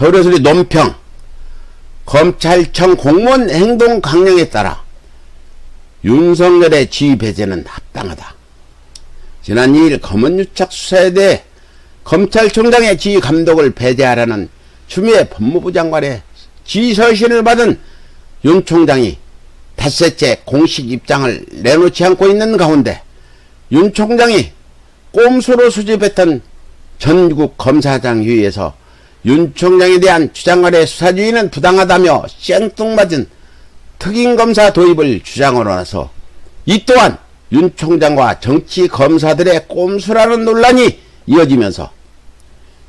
서울예술이 논평 검찰청 공무원 행동 강령에 따라 윤석열의 지휘 배제는 합당하다. 지난 2일 검언유착 수사에 대해 검찰총장의 지휘 감독을 배제하라는 추미애 법무부 장관의 지휘 서신을 받은 윤 총장이 닷새째 공식 입장을 내놓지 않고 있는 가운데 윤 총장이 꼼수로 수집했던 전국 검사장 회의에서 윤 총장에 대한 주장거래 수사주의는 부당하다며 생뚱맞은 특임검사 도입을 주장으로 나서 이 또한 윤 총장과 정치 검사들의 꼼수라는 논란이 이어지면서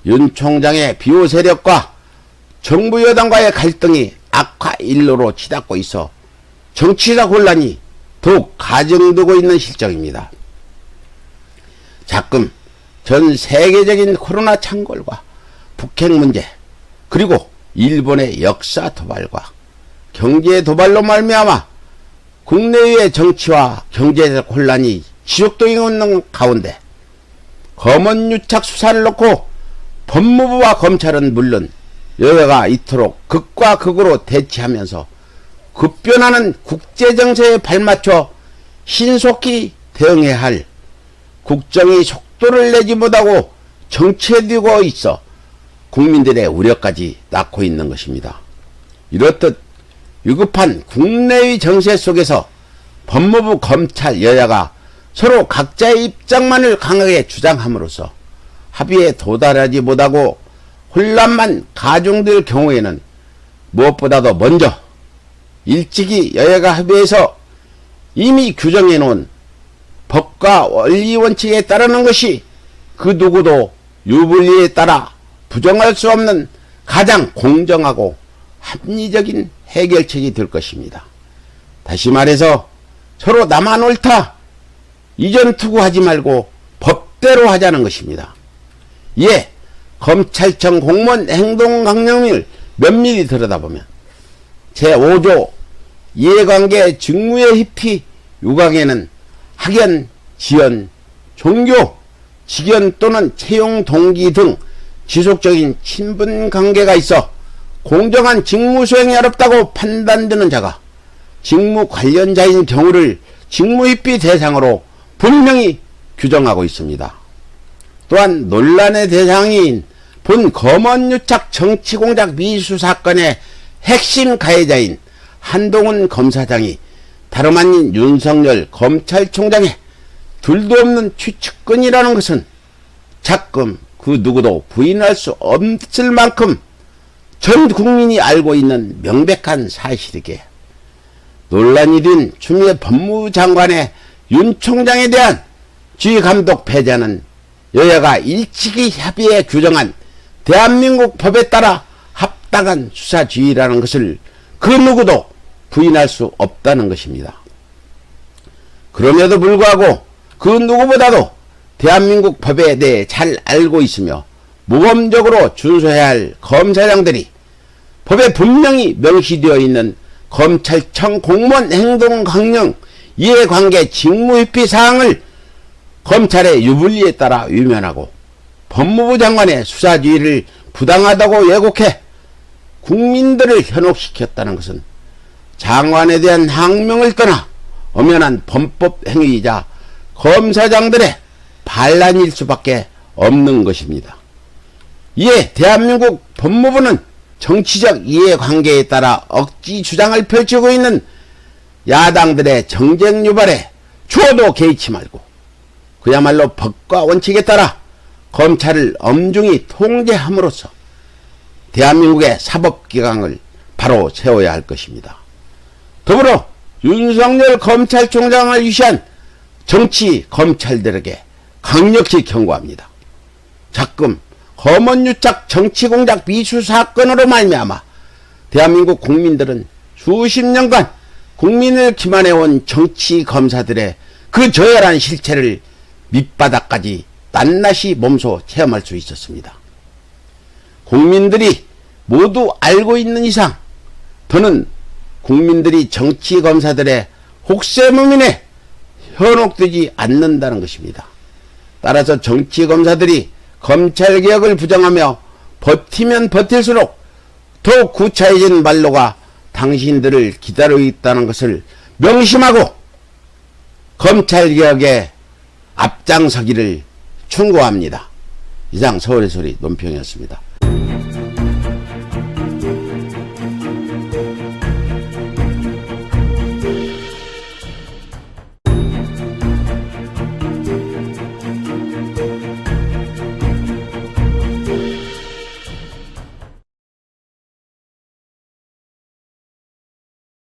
윤 총장의 비호 세력과 정부 여당과의 갈등이 악화 일로로 치닫고 있어 정치적 혼란이 더욱 가중되고 있는 실정입니다. 자금, 전 세계적인 코로나 창궐과 북핵 문제, 그리고 일본의 역사 도발과 경제 도발로 말미암아 국내외의 정치와 경제적 혼란이 지속되고 있는 가운데 검언유착 수사를 놓고 법무부와 검찰은 물론 여야가 이토록 극과 극으로 대치하면서 급변하는 국제정세에 발맞춰 신속히 대응해야 할 국정이 속도를 내지 못하고 정체되고 있어 국민들의 우려까지 낳고 있는 것입니다. 이렇듯 위급한 국내의 정세 속에서 법무부, 검찰, 여야가 서로 각자의 입장만을 강하게 주장함으로써 합의에 도달하지 못하고 혼란만 가중될 경우에는 무엇보다도 먼저 일찍이 여야가 합의해서 이미 규정해 놓은 법과 원리 원칙에 따르는 것이 그 누구도 유불리에 따라 부정할 수 없는 가장 공정하고 합리적인 해결책이 될 것입니다. 다시 말해서 서로 나만 옳다, 이전 투구하지 말고 법대로 하자는 것입니다. 이에 검찰청 공무원 행동강령을 면밀히 들여다보면 제5조 이해관계 직무의 희피 유강에는 학연, 지연, 종교, 직연 또는 채용 동기 등 지속적인 친분관계가 있어 공정한 직무 수행이 어렵다고 판단되는 자가 직무 관련자인 경우를 직무희피 대상으로 분명히 규정하고 있습니다. 또한 논란의 대상인 본 검언유착 정치공작 미수 사건의 핵심 가해자인 한동훈 검사장이 다름 아닌 윤석열 검찰총장의 둘도 없는 추측근이라는 것은 자금 그 누구도 부인할 수 없을 만큼 전 국민이 알고 있는 명백한 사실이기에 논란이 된 추미애 법무부 장관의 윤 총장에 대한 지휘감독 배제는 여야가 일찍이 협의해 규정한 대한민국 법에 따라 합당한 수사지휘라는 것을 그 누구도 부인할 수 없다는 것입니다. 그럼에도 불구하고 그 누구보다도 대한민국 법에 대해 잘 알고 있으며 모범적으로 준수해야 할 검사장들이 법에 분명히 명시되어 있는 검찰청 공무원 행동강령 이해관계 직무희피 사항을 검찰의 유불리에 따라 위면하고 법무부 장관의 수사지휘를 부당하다고 왜곡해 국민들을 현혹시켰다는 것은 장관에 대한 항명을 떠나 엄연한 범법 행위이자 검사장들의 반란일 수밖에 없는 것입니다. 이에 대한민국 법무부는 정치적 이해관계에 따라 억지 주장을 펼치고 있는 야당들의 정쟁 유발에 주어도 개의치 말고 그야말로 법과 원칙에 따라 검찰을 엄중히 통제함으로써 대한민국의 사법기강을 바로 세워야 할 것입니다. 더불어 윤석열 검찰총장을 위시한 정치 검찰들에게 강력히 경고합니다. 자금, 검언유착 정치공작 미수 사건으로 말미암아 대한민국 국민들은 수십 년간 국민을 기만해온 정치 검사들의 그 저열한 실체를 밑바닥까지 낱낱이 몸소 체험할 수 있었습니다. 국민들이 모두 알고 있는 이상 더는 국민들이 정치 검사들의 혹세무민에 현혹되지 않는다는 것입니다. 따라서 정치 검사들이 검찰개혁을 부정하며 버티면 버틸수록 더욱 구차해진 말로가 당신들을 기다리고 있다는 것을 명심하고 검찰개혁에 앞장서기를 충고합니다. 이상 서울의 소리 논평이었습니다.